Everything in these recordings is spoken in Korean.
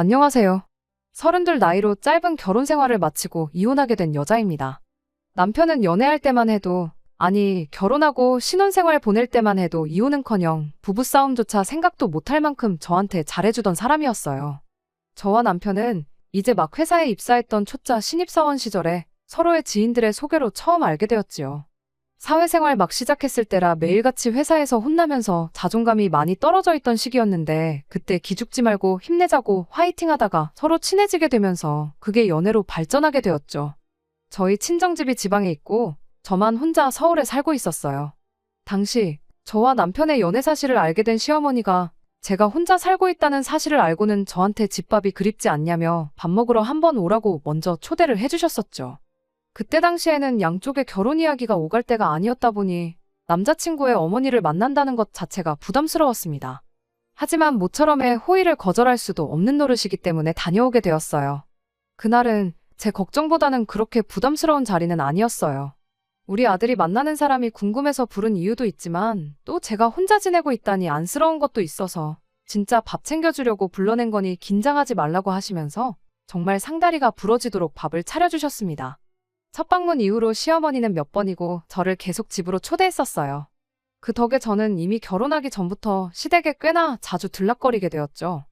안녕하세요. 32 나이로 짧은 결혼 생활을 마치고 이혼하게 된 여자입니다. 남편은 연애할 때만 해도, 아니, 결혼하고 신혼생활 보낼 때만 해도 이혼은커녕 부부싸움조차 생각도 못할 만큼 저한테 잘해주던 사람이었어요. 저와 남편은 이제 막 회사에 입사했던 초짜 신입사원 시절에 서로의 지인들의 소개로 처음 알게 되었지요. 사회생활 막 시작했을 때라 매일같이 회사에서 혼나면서 자존감이 많이 떨어져 있던 시기였는데 그때 기죽지 말고 힘내자고 화이팅 하다가 서로 친해지게 되면서 그게 연애로 발전하게 되었죠. 저희 친정집이 지방에 있고 저만 혼자 서울에 살고 있었어요. 당시 저와 남편의 연애 사실을 알게 된 시어머니가 제가 혼자 살고 있다는 사실을 알고는 저한테 집밥이 그립지 않냐며 밥 먹으러 한번 오라고 먼저 초대를 해주셨었죠. 그때 당시에는 양쪽의 결혼 이야기가 오갈 때가 아니었다 보니 남자친구의 어머니를 만난다는 것 자체가 부담스러웠습니다. 하지만 모처럼의 호의를 거절할 수도 없는 노릇이기 때문에 다녀오게 되었어요. 그날은 제 걱정보다는 그렇게 부담스러운 자리는 아니었어요. 우리 아들이 만나는 사람이 궁금해서 부른 이유도 있지만 또 제가 혼자 지내고 있다니 안쓰러운 것도 있어서 진짜 밥 챙겨주려고 불러낸 거니 긴장하지 말라고 하시면서 정말 상다리가 부러지도록 밥을 차려주셨습니다. 첫 방문 이후로 시어머니는 몇 번이고 저를 계속 집으로 초대했었어요. 그 덕에 저는 이미 결혼하기 전부터 시댁에 꽤나 자주 들락거리게 되었죠.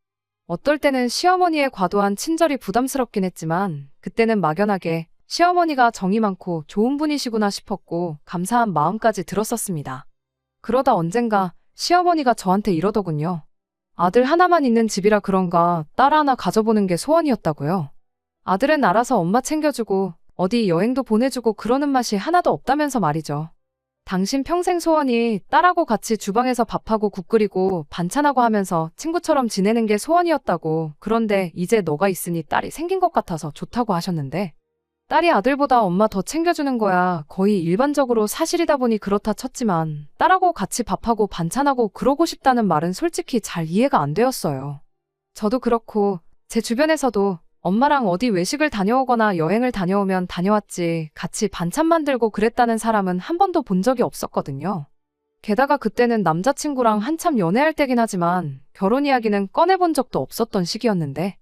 어떨 때는 시어머니의 과도한 친절이 부담스럽긴 했지만 그때는 막연하게 시어머니가 정이 많고 좋은 분이시구나 싶었고 감사한 마음까지 들었었습니다. 그러다 언젠가 시어머니가 저한테 이러더군요. 아들 하나만 있는 집이라 그런가 딸 하나 가져보는 게 소원이었다고요. 아들은 알아서 엄마 챙겨주고 어디 여행도 보내주고 그러는 맛이 하나도 없다면서 말이죠. 당신 평생 소원이 딸하고 같이 주방에서 밥하고 국 끓이고 반찬하고 하면서 친구처럼 지내는 게 소원이었다고. 그런데 이제 너가 있으니 딸이 생긴 것 같아서 좋다고 하셨는데 딸이 아들보다 엄마 더 챙겨주는 거야 거의 일반적으로 사실이다 보니 그렇다 쳤지만 딸하고 같이 밥하고 반찬하고 그러고 싶다는 말은 솔직히 잘 이해가 안 되었어요. 저도 그렇고 제 주변에서도 엄마랑 어디 외식을 다녀오거나 여행을 다녀오면 다녀왔지 같이 반찬 만들고 그랬다는 사람은 한 번도 본 적이 없었거든요. 게다가 그때는 남자친구랑 한참 연애할 때긴 하지만 결혼 이야기는 꺼내본 적도 없었던 시기였는데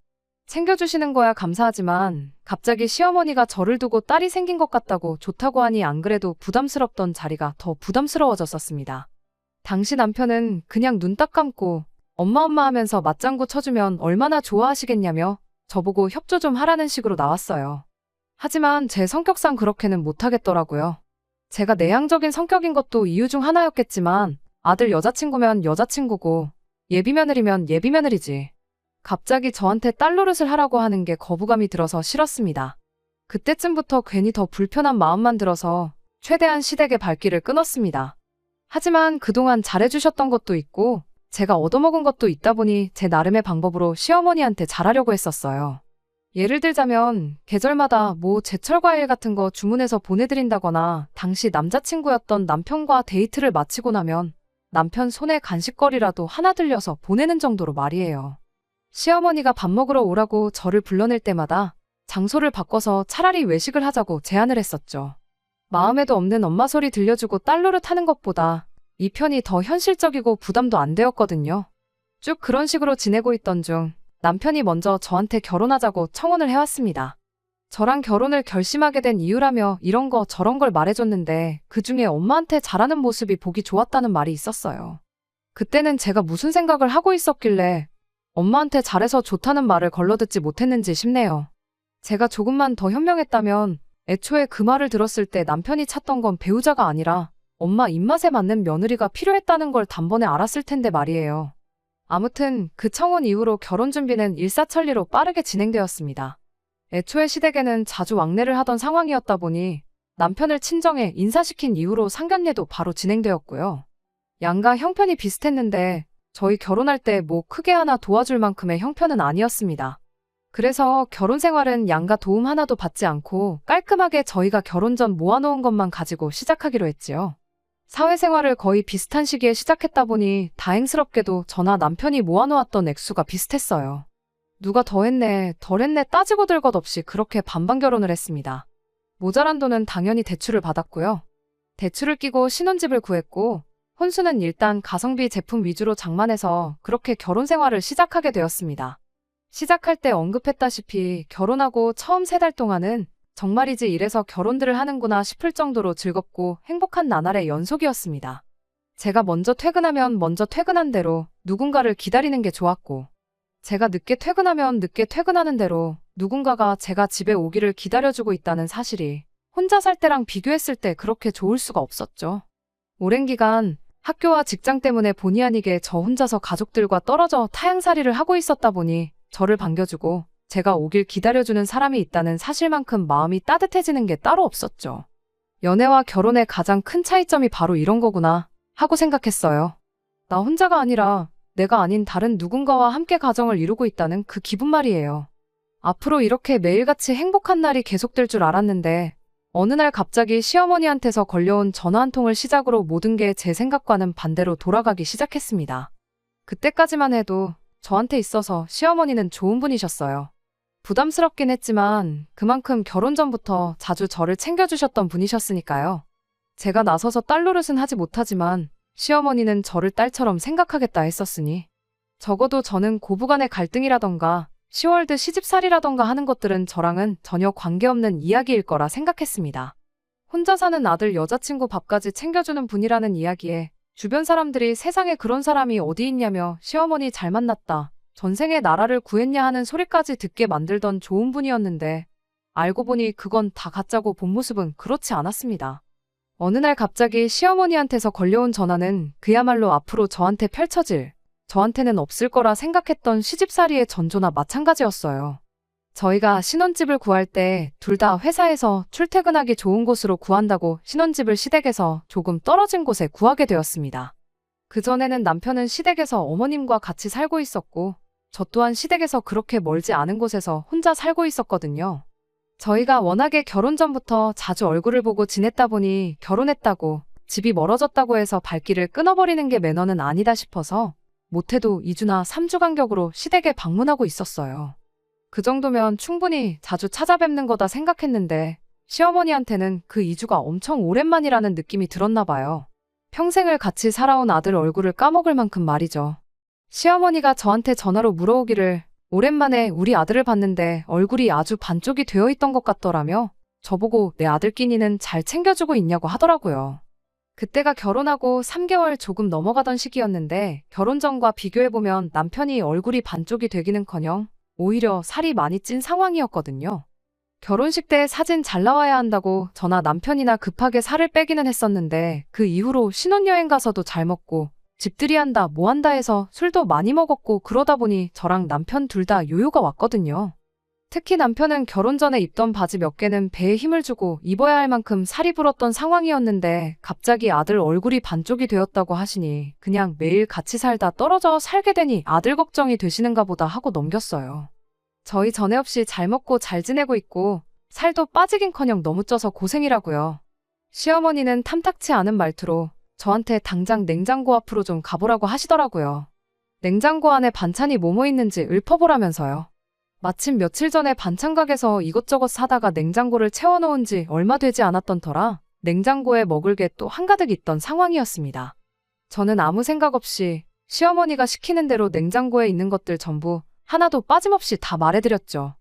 챙겨주시는 거야 감사하지만 갑자기 시어머니가 저를 두고 딸이 생긴 것 같다고 좋다고 하니 안 그래도 부담스럽던 자리가 더 부담스러워졌었습니다. 당시 남편은 그냥 눈 딱 감고 엄마 하면서 맞장구 쳐주면 얼마나 좋아하시겠냐며 저보고 협조 좀 하라는 식으로 나왔어요. 하지만 제 성격상 그렇게는 못하겠더라고요. 제가 내향적인 성격인 것도 이유 중 하나였겠지만 아들 여자친구면 여자친구고 예비며느리면 예비며느리지. 갑자기 저한테 딸 노릇을 하라고 하는 게 거부감이 들어서 싫었습니다. 그때쯤부터 괜히 더 불편한 마음만 들어서 최대한 시댁의 발길을 끊었습니다. 하지만 그동안 잘해주셨던 것도 있고 제가 얻어먹은 것도 있다 보니 제 나름의 방법으로 시어머니한테 잘하려고 했었어요. 예를 들자면 계절마다 뭐 제철 과일 같은 거 주문해서 보내드린다거나 당시 남자친구였던 남편과 데이트를 마치고 나면 남편 손에 간식거리라도 하나 들려서 보내는 정도로 말이에요. 시어머니가 밥 먹으러 오라고 저를 불러낼 때마다 장소를 바꿔서 차라리 외식을 하자고 제안을 했었죠. 마음에도 없는 엄마 소리 들려주고 딸 노릇하는 것보다 이 편이 더 현실적이고 부담도 안 되었거든요. 쭉 그런 식으로 지내고 있던 중 남편이 먼저 저한테 결혼하자고 청혼을 해왔습니다. 저랑 결혼을 결심하게 된 이유라며 이런 거 저런 걸 말해줬는데 그중에 엄마한테 잘하는 모습이 보기 좋았다는 말이 있었어요. 그때는 제가 무슨 생각을 하고 있었길래 엄마한테 잘해서 좋다는 말을 걸러듣지 못했는지 싶네요. 제가 조금만 더 현명했다면 애초에 그 말을 들었을 때 남편이 찾던 건 배우자가 아니라 엄마 입맛에 맞는 며느리가 필요했다는 걸 단번에 알았을 텐데 말이에요. 아무튼 그 청혼 이후로 결혼 준비는 일사천리로 빠르게 진행되었습니다. 애초에 시댁에는 자주 왕래를 하던 상황이었다 보니 남편을 친정에 인사시킨 이후로 상견례도 바로 진행되었고요. 양가 형편이 비슷했는데 저희 결혼할 때 뭐 크게 하나 도와줄 만큼의 형편은 아니었습니다. 그래서 결혼 생활은 양가 도움 하나도 받지 않고 깔끔하게 저희가 결혼 전 모아놓은 것만 가지고 시작하기로 했지요. 사회생활을 거의 비슷한 시기에 시작했다 보니 다행스럽게도 저나 남편이 모아놓았던 액수가 비슷했어요. 누가 더 했네, 덜 했네 따지고 들 것 없이 그렇게 반반 결혼을 했습니다. 모자란 돈은 당연히 대출을 받았고요. 대출을 끼고 신혼집을 구했고 혼수는 일단 가성비 제품 위주로 장만해서 그렇게 결혼 생활을 시작하게 되었습니다. 시작할 때 언급했다시피 결혼하고 처음 3달 동안은 정말이지 이래서 결혼들을 하는구나 싶을 정도로 즐겁고 행복한 나날의 연속이었습니다. 제가 먼저 퇴근하면 먼저 퇴근한 대로 누군가를 기다리는 게 좋았고, 제가 늦게 퇴근하면 늦게 퇴근하는 대로 누군가가 제가 집에 오기를 기다려주고 있다는 사실이 혼자 살 때랑 비교했을 때 그렇게 좋을 수가 없었죠. 오랜 기간 학교와 직장 때문에 본의 아니게 저 혼자서 가족들과 떨어져 타향살이를 하고 있었다 보니 저를 반겨주고 제가 오길 기다려주는 사람이 있다는 사실만큼 마음이 따뜻해지는 게 따로 없었죠. 연애와 결혼의 가장 큰 차이점이 바로 이런 거구나 하고 생각했어요. 나 혼자가 아니라 내가 아닌 다른 누군가와 함께 가정을 이루고 있다는 그 기분 말이에요. 앞으로 이렇게 매일같이 행복한 날이 계속될 줄 알았는데 어느 날 갑자기 시어머니한테서 걸려온 전화 한 통을 시작으로 모든 게 제 생각과는 반대로 돌아가기 시작했습니다. 그때까지만 해도 저한테 있어서 시어머니는 좋은 분이셨어요. 부담스럽긴 했지만 그만큼 결혼 전부터 자주 저를 챙겨주셨던 분이셨으니까요. 제가 나서서 딸 노릇은 하지 못하지만 시어머니는 저를 딸처럼 생각하겠다 했었으니 적어도 저는 고부간의 갈등이라던가 시월드 시집살이라던가 하는 것들은 저랑은 전혀 관계없는 이야기일 거라 생각했습니다. 혼자 사는 아들 여자친구 밥까지 챙겨주는 분이라는 이야기에 주변 사람들이 세상에 그런 사람이 어디 있냐며 시어머니 잘 만났다, 전생에 나라를 구했냐 하는 소리까지 듣게 만들던 좋은 분이었는데 알고 보니 그건 다 가짜고 본 모습은 그렇지 않았습니다. 어느 날 갑자기 시어머니한테서 걸려온 전화는 그야말로 앞으로 저한테 펼쳐질, 저한테는 없을 거라 생각했던 시집살이의 전조나 마찬가지였어요. 저희가 신혼집을 구할 때 둘 다 회사에서 출퇴근하기 좋은 곳으로 구한다고 신혼집을 시댁에서 조금 떨어진 곳에 구하게 되었습니다. 그전에는 남편은 시댁에서 어머님과 같이 살고 있었고 저 또한 시댁에서 그렇게 멀지 않은 곳에서 혼자 살고 있었거든요. 저희가 워낙에 결혼 전부터 자주 얼굴을 보고 지냈다 보니 결혼했다고 집이 멀어졌다고 해서 발길을 끊어버리는 게 매너는 아니다 싶어서 못해도 2주나 3주 간격으로 시댁에 방문하고 있었어요. 그 정도면 충분히 자주 찾아뵙는 거다 생각했는데 시어머니한테는 그 2주가 엄청 오랜만이라는 느낌이 들었나 봐요. 평생을 같이 살아온 아들 얼굴을 까먹을 만큼 말이죠. 시어머니가 저한테 전화로 물어오기를 오랜만에 우리 아들을 봤는데 얼굴이 아주 반쪽이 되어 있던 것 같더라며 저보고 내 아들 끼니는 잘 챙겨주고 있냐고 하더라고요. 그때가 결혼하고 3개월 조금 넘어가던 시기였는데 결혼 전과 비교해보면 남편이 얼굴이 반쪽이 되기는커녕 오히려 살이 많이 찐 상황이었거든요. 결혼식 때 사진 잘 나와야 한다고 저나 남편이나 급하게 살을 빼기는 했었는데 그 이후로 신혼여행 가서도 잘 먹고 집들이 한다 뭐 한다 해서 술도 많이 먹었고 그러다 보니 저랑 남편 둘 다 요요가 왔거든요. 특히 남편은 결혼 전에 입던 바지 몇 개는 배에 힘을 주고 입어야 할 만큼 살이 불었던 상황이었는데 갑자기 아들 얼굴이 반쪽이 되었다고 하시니 그냥 매일 같이 살다 떨어져 살게 되니 아들 걱정이 되시는가 보다 하고 넘겼어요. 저희 전에 없이 잘 먹고 잘 지내고 있고 살도 빠지긴커녕 너무 쪄서 고생이라고요. 시어머니는 탐탁치 않은 말투로 저한테 당장 냉장고 앞으로 좀 가보라고 하시더라고요. 냉장고 안에 반찬이 뭐뭐 있는지 읊어보라면서요. 마침 며칠 전에 반찬가게에서 이것저것 사다가 냉장고를 채워놓은 지 얼마 되지 않았던 터라 냉장고에 먹을 게 또 한가득 있던 상황이었습니다. 저는 아무 생각 없이 시어머니가 시키는 대로 냉장고에 있는 것들 전부 하나도 빠짐없이 다 말해드렸죠.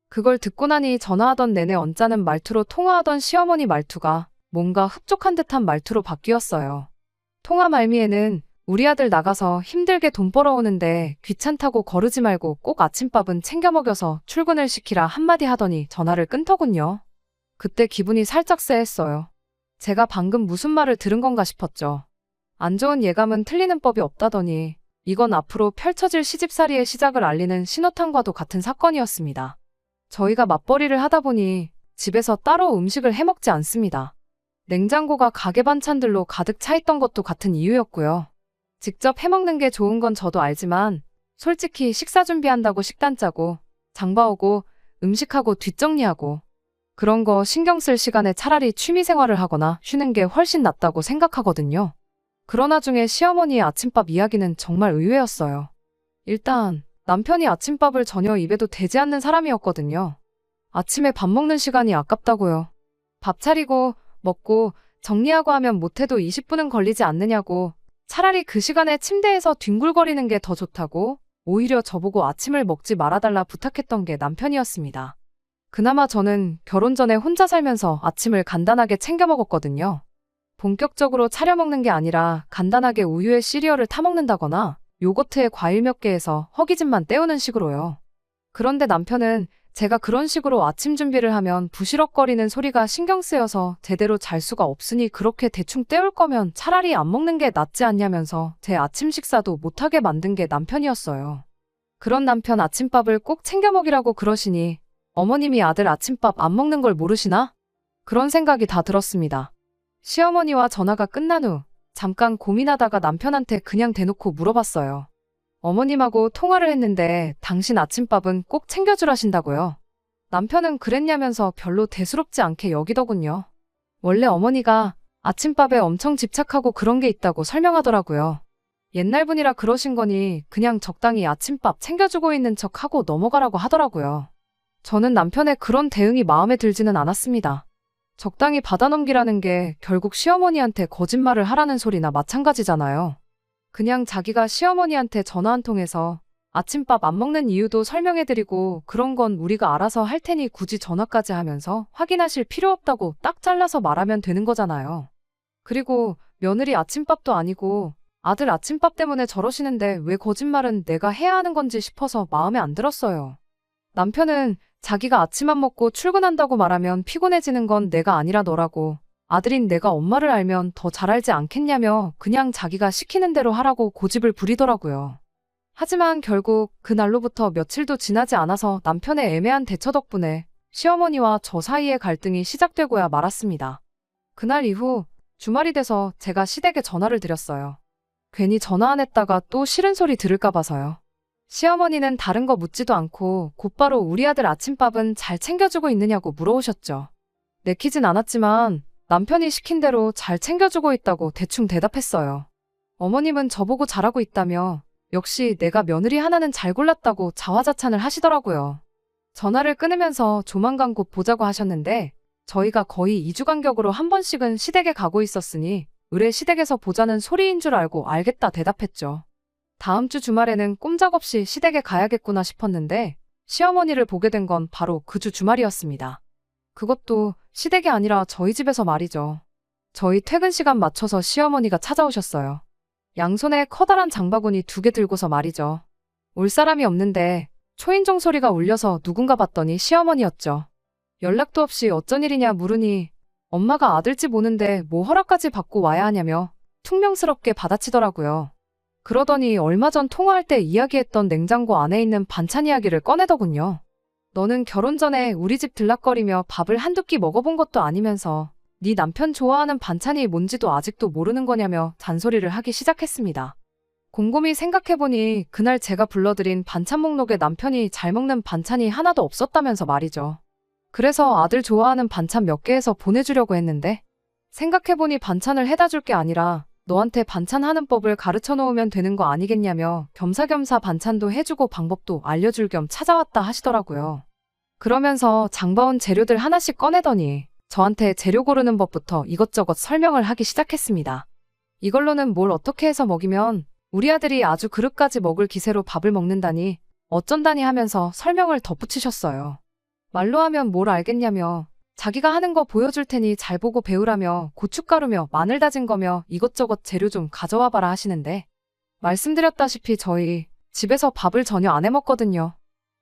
그걸 듣고 나니 전화하던 내내 언짢은 말투로 통화하던 시어머니 말투가 뭔가 흡족한 듯한 말투로 바뀌었어요. 통화 말미에는 우리 아들 나가서 힘들게 돈 벌어오는데 귀찮다고 거르지 말고 꼭 아침밥은 챙겨 먹여서 출근을 시키라 한마디 하더니 전화를 끊더군요. 그때 기분이 살짝 쎄했어요. 제가 방금 무슨 말을 들은 건가 싶었죠. 안 좋은 예감은 틀리는 법이 없다더니 이건 앞으로 펼쳐질 시집살이의 시작을 알리는 신호탄과도 같은 사건이었습니다. 저희가 맞벌이를 하다 보니 집에서 따로 음식을 해먹지 않습니다. 냉장고가 가게 반찬들로 가득 차 있던 것도 같은 이유였고요. 직접 해먹는 게 좋은 건 저도 알지만 솔직히 식사 준비한다고 식단 짜고 장봐오고 음식하고 뒷정리하고 그런 거 신경 쓸 시간에 차라리 취미생활을 하거나 쉬는 게 훨씬 낫다고 생각하거든요. 그러나 중에 시어머니의 아침밥 이야기는 정말 의외였어요. 일단 남편이 아침밥을 전혀 입에도 대지 않는 사람이었거든요. 아침에 밥 먹는 시간이 아깝다고요. 밥 차리고 먹고 정리하고 하면 못해도 20분은 걸리지 않느냐고 차라리 그 시간에 침대에서 뒹굴거리는 게 더 좋다고 오히려 저보고 아침을 먹지 말아달라 부탁했던 게 남편이었습니다. 그나마 저는 결혼 전에 혼자 살면서 아침을 간단하게 챙겨 먹었거든요. 본격적으로 차려 먹는 게 아니라 간단하게 우유에 시리얼을 타 먹는다거나 요거트에 과일 몇 개 해서 허기짐만 때우는 식으로요. 그런데 남편은 제가 그런 식으로 아침 준비를 하면 부시럭거리는 소리가 신경 쓰여서 제대로 잘 수가 없으니 그렇게 대충 때울 거면 차라리 안 먹는 게 낫지 않냐면서 제 아침 식사도 못하게 만든 게 남편이었어요. 그런 남편 아침밥을 꼭 챙겨 먹이라고 그러시니 어머님이 아들 아침밥 안 먹는 걸 모르시나? 그런 생각이 다 들었습니다. 시어머니와 전화가 끝난 후 잠깐 고민하다가 남편한테 그냥 대놓고 물어봤어요. 어머님하고 통화를 했는데 당신 아침밥은 꼭 챙겨주라신다고요. 남편은 그랬냐면서 별로 대수롭지 않게 여기더군요. 원래 어머니가 아침밥에 엄청 집착하고 그런 게 있다고 설명하더라고요. 옛날 분이라 그러신 거니 그냥 적당히 아침밥 챙겨주고 있는 척 하고 넘어가라고 하더라고요. 저는 남편의 그런 대응이 마음에 들지는 않았습니다. 적당히 받아넘기라는 게 결국 시어머니한테 거짓말을 하라는 소리나 마찬가지잖아요. 그냥 자기가 시어머니한테 전화 한 통해서 아침밥 안 먹는 이유도 설명해드리고 그런 건 우리가 알아서 할 테니 굳이 전화까지 하면서 확인하실 필요 없다고 딱 잘라서 말하면 되는 거잖아요. 그리고 며느리 아침밥도 아니고 아들 아침밥 때문에 저러시는데 왜 거짓말은 내가 해야 하는 건지 싶어서 마음에 안 들었어요. 남편은 자기가 아침 안 먹고 출근한다고 말하면 피곤해지는 건 내가 아니라 너라고 아들인 내가 엄마를 알면 더 잘 알지 않겠냐며 그냥 자기가 시키는 대로 하라고 고집을 부리더라고요. 하지만 결국 그날로부터 며칠도 지나지 않아서 남편의 애매한 대처 덕분에 시어머니와 저 사이의 갈등이 시작되고야 말았습니다. 그날 이후 주말이 돼서 제가 시댁에 전화를 드렸어요. 괜히 전화 안 했다가 또 싫은 소리 들을까 봐서요. 시어머니는 다른 거 묻지도 않고 곧바로 우리 아들 아침밥은 잘 챙겨주고 있느냐고 물어오셨죠. 내키진 않았지만 남편이 시킨 대로 잘 챙겨주고 있다고 대충 대답했어요. 어머님은 저보고 잘하고 있다며 역시 내가 며느리 하나는 잘 골랐다고 자화자찬을 하시더라고요. 전화를 끊으면서 조만간 곧 보자고 하셨는데 저희가 거의 2주 간격으로 한 번씩은 시댁에 가고 있었으니 의뢰 시댁에서 보자는 소리인 줄 알고 알겠다 대답했죠. 다음 주 주말에는 꼼짝없이 시댁에 가야겠구나 싶었는데 시어머니를 보게 된 건 바로 그 주 주말이었습니다. 그것도 시댁이 아니라 저희 집에서 말이죠. 저희 퇴근 시간 맞춰서 시어머니가 찾아오셨어요. 양손에 커다란 장바구니 2개 들고서 말이죠. 올 사람이 없는데 초인종 소리가 울려서 누군가 봤더니 시어머니였죠. 연락도 없이 어쩐 일이냐 물으니 엄마가 아들 집 오는데 뭐 허락까지 받고 와야 하냐며 퉁명스럽게 받아치더라고요. 그러더니 얼마 전 통화할 때 이야기했던 냉장고 안에 있는 반찬 이야기를 꺼내더군요. 너는 결혼 전에 우리 집 들락거리며 밥을 한두 끼 먹어본 것도 아니면서 네 남편 좋아하는 반찬이 뭔지도 아직도 모르는 거냐며 잔소리를 하기 시작했습니다. 곰곰이 생각해보니 그날 제가 불러드린 반찬 목록에 남편이 잘 먹는 반찬이 하나도 없었다면서 말이죠. 그래서 아들 좋아하는 반찬 몇 개 해서 보내주려고 했는데 생각해보니 반찬을 해다 줄 게 아니라 너한테 반찬 하는 법을 가르쳐 놓으면 되는 거 아니겠냐며 겸사겸사 반찬도 해주고 방법도 알려줄 겸 찾아왔다 하시더라고요. 그러면서 장봐온 재료들 하나씩 꺼내더니 저한테 재료 고르는 법부터 이것저것 설명을 하기 시작했습니다. 이걸로는 뭘 어떻게 해서 먹이면 우리 아들이 아주 그릇까지 먹을 기세로 밥을 먹는다니 어쩐다니 하면서 설명을 덧붙이셨어요. 말로 하면 뭘 알겠냐며 자기가 하는 거 보여줄 테니 잘 보고 배우라며 고춧가루며 마늘 다진 거며 이것저것 재료 좀 가져와 봐라 하시는데 말씀드렸다시피 저희 집에서 밥을 전혀 안 해먹거든요.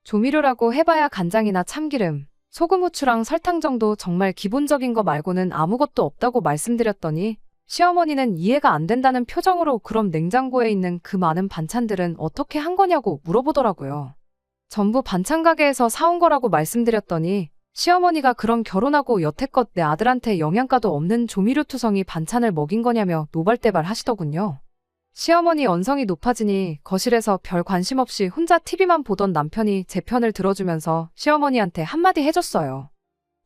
조미료라고 해봐야 간장이나 참기름, 소금 후추랑 설탕 정도 정말 기본적인 거 말고는 아무것도 없다고 말씀드렸더니 시어머니는 이해가 안 된다는 표정으로 그럼 냉장고에 있는 그 많은 반찬들은 어떻게 한 거냐고 물어보더라고요. 전부 반찬 가게에서 사온 거라고 말씀드렸더니 시어머니가 그럼 결혼하고 여태껏 내 아들한테 영양가도 없는 조미료투성이 반찬을 먹인 거냐며 노발대발 하시더군요. 시어머니 언성이 높아지니 거실에서 별 관심 없이 혼자 TV만 보던 남편이 제 편을 들어주면서 시어머니한테 한마디 해줬어요.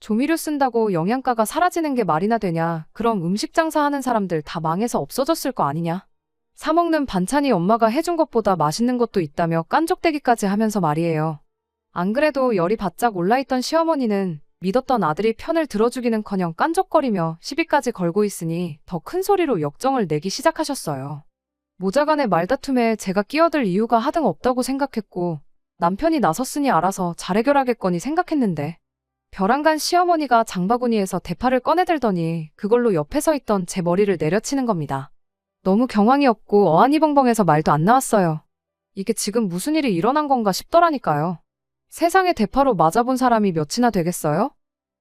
조미료 쓴다고 영양가가 사라지는 게 말이나 되냐. 그럼 음식 장사하는 사람들 다 망해서 없어졌을 거 아니냐. 사 먹는 반찬이 엄마가 해준 것보다 맛있는 것도 있다며 깐족대기까지 하면서 말이에요. 안 그래도 열이 바짝 올라있던 시어머니는 믿었던 아들이 편을 들어주기는커녕 깐족거리며 시비까지 걸고 있으니 더 큰 소리로 역정을 내기 시작하셨어요. 모자 간의 말다툼에 제가 끼어들 이유가 하등 없다고 생각했고 남편이 나섰으니 알아서 잘 해결하겠거니 생각했는데 벼랑간 시어머니가 장바구니에서 대파를 꺼내들더니 그걸로 옆에 서 있던 제 머리를 내려치는 겁니다. 너무 경황이었고 어안이벙벙해서 말도 안 나왔어요. 이게 지금 무슨 일이 일어난 건가 싶더라니까요. 세상에 대파로 맞아본 사람이 몇이나 되겠어요?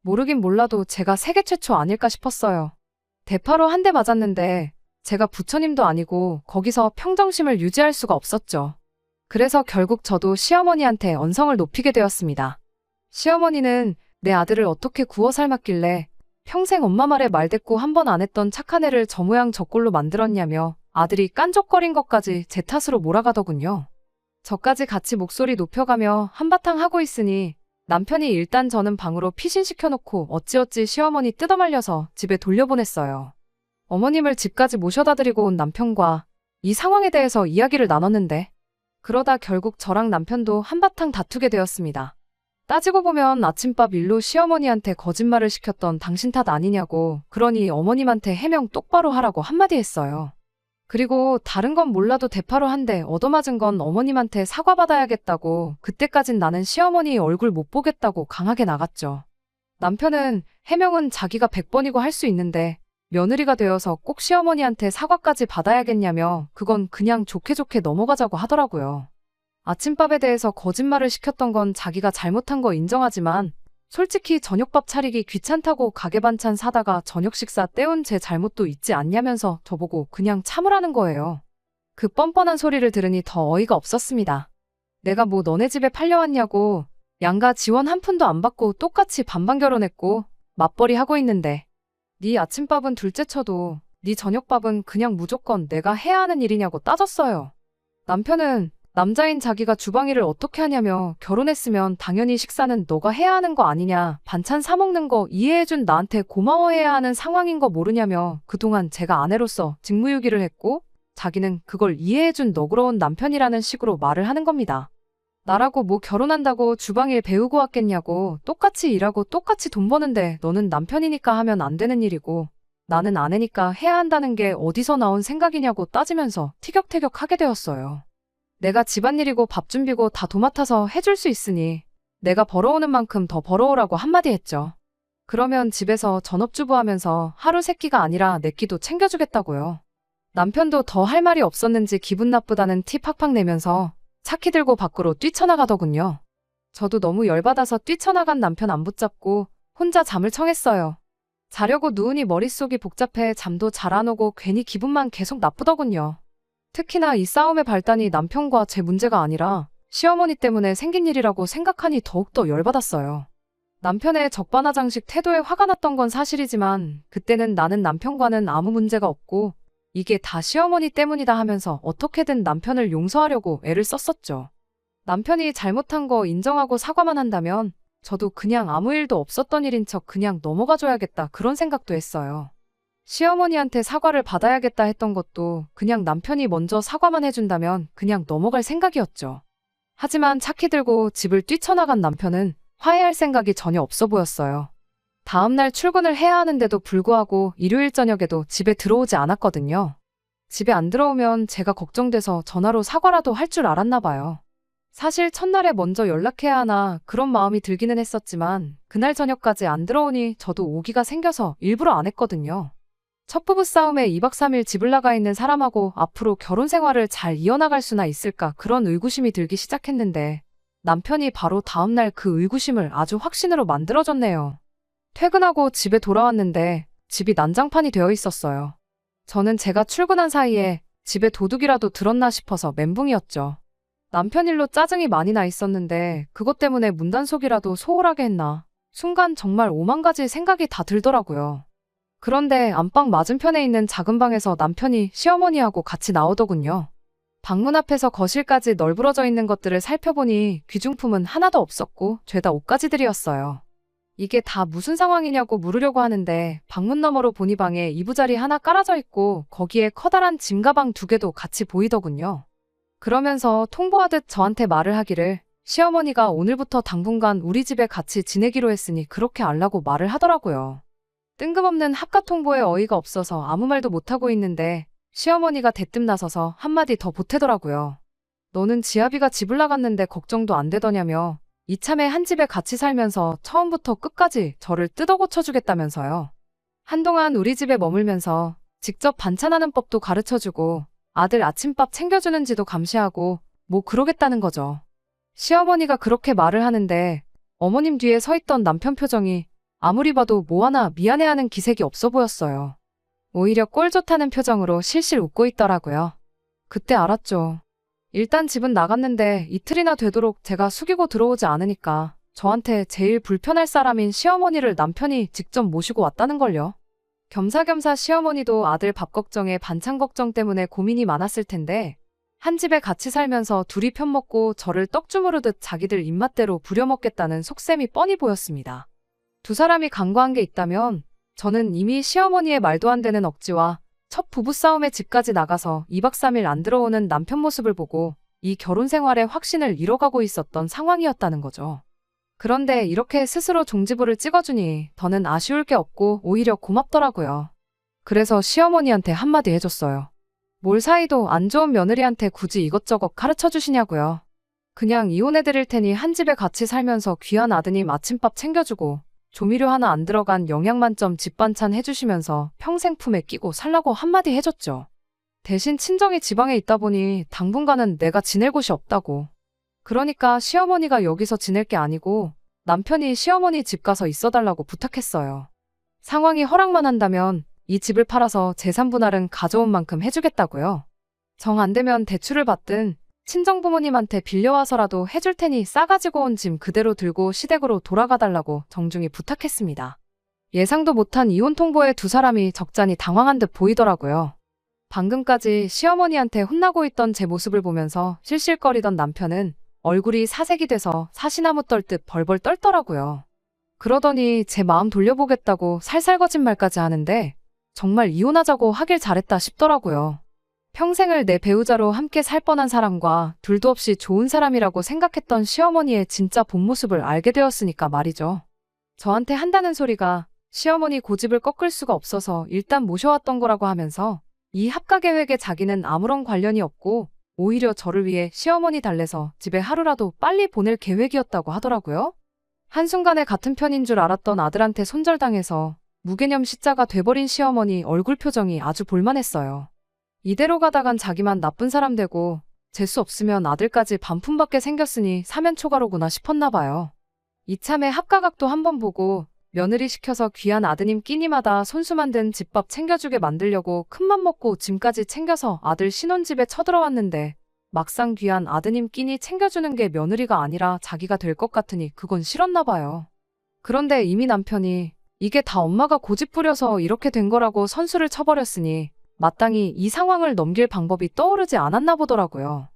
모르긴 몰라도 제가 세계 최초 아닐까 싶었어요. 대파로 한 대 맞았는데 제가 부처님도 아니고 거기서 평정심을 유지할 수가 없었죠. 그래서 결국 저도 시어머니한테 언성을 높이게 되었습니다. 시어머니는 내 아들을 어떻게 구워 삶았길래 평생 엄마 말에 말대꾸 한 번 안 했던 착한 애를 저 모양 저 꼴로 만들었냐며 아들이 깐족거린 것까지 제 탓으로 몰아가더군요. 저까지 같이 목소리 높여가며 한바탕 하고 있으니 남편이 일단 저는 방으로 피신시켜놓고 어찌어찌 시어머니 뜯어말려서 집에 돌려보냈어요. 어머님을 집까지 모셔다 드리고 온 남편과 이 상황에 대해서 이야기를 나눴는데 그러다 결국 저랑 남편도 한바탕 다투게 되었습니다. 따지고 보면 아침밥 일로 시어머니한테 거짓말을 시켰던 당신 탓 아니냐고 그러니 어머님한테 해명 똑바로 하라고 한마디 했어요. 그리고 다른 건 몰라도 대파로 한 대 얻어맞은 건 어머님한테 사과받아야겠다고 그때까진 나는 시어머니 얼굴 못 보겠다고 강하게 나갔죠. 남편은 해명은 자기가 100번이고 할 수 있는데 며느리가 되어서 꼭 시어머니한테 사과까지 받아야겠냐며 그건 그냥 좋게 좋게 넘어가자고 하더라고요. 아침밥에 대해서 거짓말을 시켰던 건 자기가 잘못한 거 인정하지만 솔직히 저녁밥 차리기 귀찮다고 가게 반찬 사다가 저녁 식사 때운 제 잘못도 있지 않냐면서 저보고 그냥 참으라는 거예요. 그 뻔뻔한 소리를 들으니 더 어이가 없었습니다. 내가 뭐 너네 집에 팔려왔냐고 양가 지원 한 푼도 안 받고 똑같이 반반 결혼했고 맞벌이 하고 있는데 네 아침밥은 둘째 쳐도 네 저녁밥은 그냥 무조건 내가 해야 하는 일이냐고 따졌어요. 남편은 남자인 자기가 주방 일을 어떻게 하냐며 결혼했으면 당연히 식사는 너가 해야 하는 거 아니냐, 반찬 사 먹는 거 이해해준 나한테 고마워해야 하는 상황인 거 모르냐며 그동안 제가 아내로서 직무유기를 했고 자기는 그걸 이해해준 너그러운 남편이라는 식으로 말을 하는 겁니다. 나라고 뭐 결혼한다고 주방일 배우고 왔겠냐고 똑같이 일하고 똑같이 돈 버는데 너는 남편이니까 하면 안 되는 일이고 나는 아내니까 해야 한다는 게 어디서 나온 생각이냐고 따지면서 티격태격하게 되었어요. 내가 집안일이고 밥 준비고 다 도맡아서 해줄 수 있으니 내가 벌어오는 만큼 더 벌어오라고 한마디 했죠. 그러면 집에서 전업주부 하면서 하루 세 끼가 아니라 네 끼도 챙겨주겠다고요. 남편도 더 할 말이 없었는지 기분 나쁘다는 티 팍팍 내면서 차키 들고 밖으로 뛰쳐나가더군요. 저도 너무 열받아서 뛰쳐나간 남편 안 붙잡고 혼자 잠을 청했어요. 자려고 누우니 머릿속이 복잡해 잠도 잘 안 오고 괜히 기분만 계속 나쁘더군요. 특히나 이 싸움의 발단이 남편과 제 문제가 아니라 시어머니 때문에 생긴 일이라고 생각하니 더욱더 열받았어요. 남편의 적반하장식 태도에 화가 났던 건 사실이지만 그때는 나는 남편과는 아무 문제가 없고 이게 다 시어머니 때문이다 하면서 어떻게든 남편을 용서하려고 애를 썼었죠. 남편이 잘못한 거 인정하고 사과만 한다면 저도 그냥 아무 일도 없었던 일인 척 그냥 넘어가줘야겠다 그런 생각도 했어요. 시어머니한테 사과를 받아야겠다 했던 것도 그냥 남편이 먼저 사과만 해준다면 그냥 넘어갈 생각이었죠. 하지만 차키 들고 집을 뛰쳐나간 남편은 화해할 생각이 전혀 없어 보였어요. 다음날 출근을 해야 하는데도 불구하고 일요일 저녁에도 집에 들어오지 않았거든요. 집에 안 들어오면 제가 걱정돼서 전화로 사과라도 할 줄 알았나 봐요. 사실 첫날에 먼저 연락해야 하나 그런 마음이 들기는 했었지만 그날 저녁까지 안 들어오니 저도 오기가 생겨서 일부러 안 했거든요. 첫 부부 싸움에 2박 3일 집을 나가 있는 사람하고 앞으로 결혼 생활을 잘 이어나갈 수나 있을까 그런 의구심이 들기 시작했는데 남편이 바로 다음날 그 의구심을 아주 확신으로 만들어줬네요. 퇴근하고 집에 돌아왔는데 집이 난장판이 되어 있었어요. 저는 제가 출근한 사이에 집에 도둑이라도 들었나 싶어서 멘붕이었죠. 남편 일로 짜증이 많이 나 있었는데 그것 때문에 문단속이라도 소홀하게 했나. 순간 정말 오만 가지 생각이 다 들더라고요. 그런데 안방 맞은편에 있는 작은 방에서 남편이 시어머니하고 같이 나오더군요. 방문 앞에서 거실까지 널브러져 있는 것들을 살펴보니 귀중품은 하나도 없었고 죄다 옷가지들이었어요. 이게 다 무슨 상황이냐고 물으려고 하는데 방문 너머로 보니 방에 이부자리 하나 깔아져 있고 거기에 커다란 짐 가방 2개도 같이 보이더군요. 그러면서 통보하듯 저한테 말을 하기를 시어머니가 오늘부터 당분간 우리 집에 같이 지내기로 했으니 그렇게 알라고 말을 하더라고요. 뜬금없는 합가 통보에 어이가 없어서 아무 말도 못하고 있는데 시어머니가 대뜸 나서서 한마디 더 보태더라고요. 너는 지아비가 집을 나갔는데 걱정도 안 되더냐며 이참에 한 집에 같이 살면서 처음부터 끝까지 저를 뜯어 고쳐주겠다면서요. 한동안 우리 집에 머물면서 직접 반찬하는 법도 가르쳐주고 아들 아침밥 챙겨주는지도 감시하고 뭐 그러겠다는 거죠. 시어머니가 그렇게 말을 하는데 어머님 뒤에 서 있던 남편 표정이 아무리 봐도 뭐 하나 미안해하는 기색이 없어 보였어요. 오히려 꼴 좋다는 표정으로 실실 웃고 있더라고요. 그때 알았죠. 일단 집은 나갔는데 이틀이나 되도록 제가 숙이고 들어오지 않으니까 저한테 제일 불편할 사람인 시어머니를 남편이 직접 모시고 왔다는 걸요. 겸사겸사 시어머니도 아들 밥 걱정에 반찬 걱정 때문에 고민이 많았을 텐데 한 집에 같이 살면서 둘이 편먹고 저를 떡 주무르듯 자기들 입맛대로 부려먹겠다는 속셈이 뻔히 보였습니다. 두 사람이 간과한 게 있다면 저는 이미 시어머니의 말도 안 되는 억지와 첫 부부싸움에 집까지 나가서 2박 3일 안 들어오는 남편 모습을 보고 이 결혼 생활의 확신을 잃어가고 있었던 상황이었다는 거죠. 그런데 이렇게 스스로 종지부를 찍어주니 더는 아쉬울 게 없고 오히려 고맙더라고요. 그래서 시어머니한테 한마디 해줬어요. 뭘 사이도 안 좋은 며느리한테 굳이 이것저것 가르쳐 주시냐고요. 그냥 이혼해드릴 테니 한 집에 같이 살면서 귀한 아드님 아침밥 챙겨주고 조미료 하나 안 들어간 영양만점 집반찬 해주시면서 평생 품에 끼고 살라고 한마디 해줬죠. 대신 친정이 지방에 있다 보니 당분간은 내가 지낼 곳이 없다고. 그러니까 시어머니가 여기서 지낼 게 아니고 남편이 시어머니 집 가서 있어달라고 부탁했어요. 상황이 허락만 한다면 이 집을 팔아서 재산 분할은 가져온 만큼 해주겠다고요. 정 안 되면 대출을 받든 친정부모님한테 빌려와서라도 해줄 테니 싸가지고 온 짐 그대로 들고 시댁으로 돌아가 달라고 정중히 부탁했습니다. 예상도 못한 이혼 통보에 두 사람이 적잖이 당황한 듯 보이더라고요. 방금까지 시어머니한테 혼나고 있던 제 모습을 보면서 실실거리던 남편은 얼굴이 사색이 돼서 사시나무 떨듯 벌벌 떨더라고요. 그러더니 제 마음 돌려보겠다고 살살 거짓말까지 하는데 정말 이혼하자고 하길 잘했다 싶더라고요. 평생을 내 배우자로 함께 살 뻔한 사람과 둘도 없이 좋은 사람이라고 생각했던 시어머니의 진짜 본 모습을 알게 되었으니까 말이죠. 저한테 한다는 소리가 시어머니 고집을 꺾을 수가 없어서 일단 모셔왔던 거라고 하면서 이 합가 계획에 자기는 아무런 관련이 없고 오히려 저를 위해 시어머니 달래서 집에 하루라도 빨리 보낼 계획이었다고 하더라고요. 한순간에 같은 편인 줄 알았던 아들한테 손절당해서 무개념 시자가 돼버린 시어머니 얼굴 표정이 아주 볼만했어요. 이대로 가다간 자기만 나쁜 사람 되고 재수 없으면 아들까지 반품받게 생겼으니 사면초가로구나 싶었나 봐요. 이참에 합가각도 한번 보고 며느리 시켜서 귀한 아드님 끼니마다 손수 만든 집밥 챙겨주게 만들려고 큰맘 먹고 짐까지 챙겨서 아들 신혼집에 쳐들어왔는데 막상 귀한 아드님 끼니 챙겨주는 게 며느리가 아니라 자기가 될 것 같으니 그건 싫었나 봐요. 그런데 이미 남편이 이게 다 엄마가 고집 부려서 이렇게 된 거라고 선수를 쳐버렸으니 마땅히 이 상황을 넘길 방법이 떠오르지 않았나 보더라고요.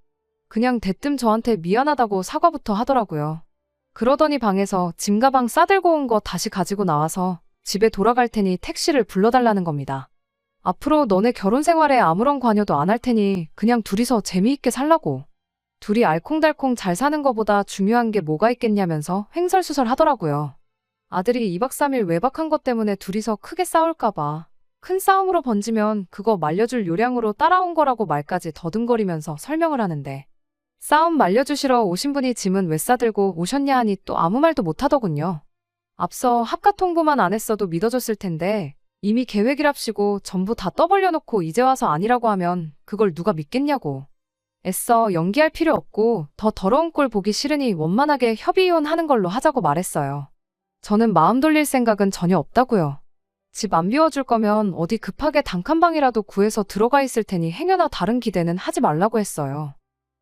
그냥 대뜸 저한테 미안하다고 사과부터 하더라고요. 그러더니 방에서 짐가방 싸들고 온 거 다시 가지고 나와서 집에 돌아갈 테니 택시를 불러달라는 겁니다. 앞으로 너네 결혼 생활에 아무런 관여도 안 할 테니 그냥 둘이서 재미있게 살라고. 둘이 알콩달콩 잘 사는 거보다 중요한 게 뭐가 있겠냐면서 횡설수설 하더라고요. 아들이 2박 3일 외박한 것 때문에 둘이서 크게 싸울까봐. 큰 싸움으로 번지면 그거 말려줄 요량으로 따라온 거라고 말까지 더듬거리면서 설명을 하는데 싸움 말려주시러 오신 분이 짐은 왜 싸들고 오셨냐 하니 또 아무 말도 못하더군요. 앞서 합가 통보만 안 했어도 믿어줬을 텐데 이미 계획이랍시고 전부 다 떠벌려놓고 이제 와서 아니라고 하면 그걸 누가 믿겠냐고. 애써 연기할 필요 없고 더 더러운 꼴 보기 싫으니 원만하게 협의이혼하는 걸로 하자고 말했어요. 저는 마음 돌릴 생각은 전혀 없다고요. 집 안 비워줄 거면 어디 급하게 단칸방이라도 구해서 들어가 있을 테니 행여나 다른 기대는 하지 말라고 했어요.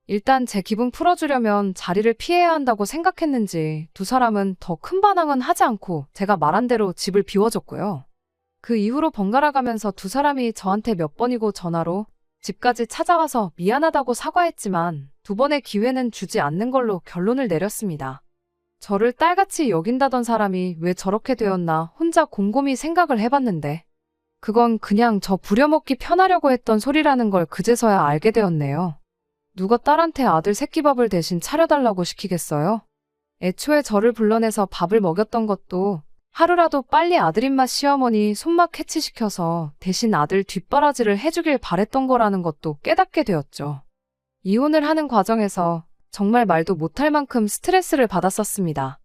일단 제 기분 풀어주려면 자리를 피해야 한다고 생각했는지 두 사람은 더 큰 반항은 하지 않고 제가 말한 대로 집을 비워줬고요. 그 이후로 번갈아 가면서 두 사람이 저한테 몇 번이고 전화로 집까지 찾아와서 미안하다고 사과했지만 두 번의 기회는 주지 않는 걸로 결론을 내렸습니다. 저를 딸같이 여긴다던 사람이 왜 저렇게 되었나 혼자 곰곰이 생각을 해봤는데 그건 그냥 저 부려먹기 편하려고 했던 소리라는 걸 그제서야 알게 되었네요. 누가 딸한테 아들 새끼밥을 대신 차려달라고 시키겠어요? 애초에 저를 불러내서 밥을 먹였던 것도 하루라도 빨리 아들 입맛 시어머니 손맛 캐치시켜서 대신 아들 뒷바라지를 해주길 바랬던 거라는 것도 깨닫게 되었죠. 이혼을 하는 과정에서 정말 말도 못할 만큼 스트레스를 받았었습니다.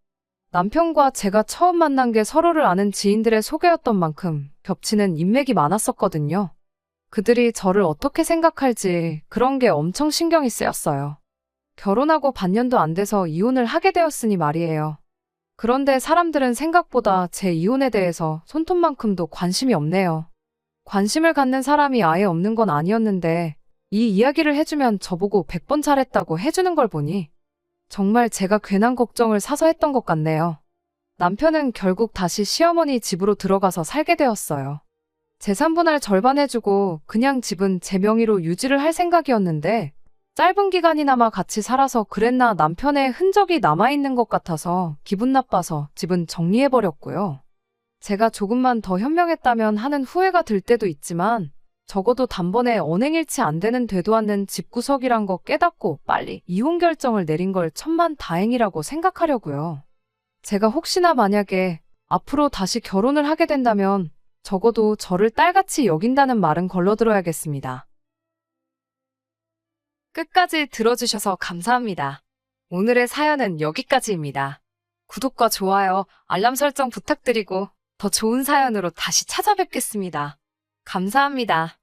남편과 제가 처음 만난 게 서로를 아는 지인들의 소개였던 만큼 겹치는 인맥이 많았었거든요. 그들이 저를 어떻게 생각할지 그런 게 엄청 신경이 쓰였어요. 결혼하고 반년도 안 돼서 이혼을 하게 되었으니 말이에요. 그런데 사람들은 생각보다 제 이혼에 대해서 손톱만큼도 관심이 없네요. 관심을 갖는 사람이 아예 없는 건 아니었는데 이 이야기를 해주면 저보고 100번 잘했다고 해주는 걸 보니 정말 제가 괜한 걱정을 사서 했던 것 같네요. 남편은 결국 다시 시어머니 집으로 들어가서 살게 되었어요. 재산분할 절반 해주고 그냥 집은 제 명의로 유지를 할 생각이었는데 짧은 기간이나마 같이 살아서 그랬나 남편의 흔적이 남아있는 것 같아서 기분 나빠서 집은 정리해버렸고요. 제가 조금만 더 현명했다면 하는 후회가 들 때도 있지만 적어도 단번에 언행일치 안 되는 되도 않는 집구석이란 거 깨닫고 빨리 이혼 결정을 내린 걸 천만다행이라고 생각하려고요. 제가 혹시나 만약에 앞으로 다시 결혼을 하게 된다면 적어도 저를 딸같이 여긴다는 말은 걸러들어야겠습니다. 끝까지 들어주셔서 감사합니다. 오늘의 사연은 여기까지입니다. 구독과 좋아요, 알람 설정 부탁드리고 더 좋은 사연으로 다시 찾아뵙겠습니다. 감사합니다.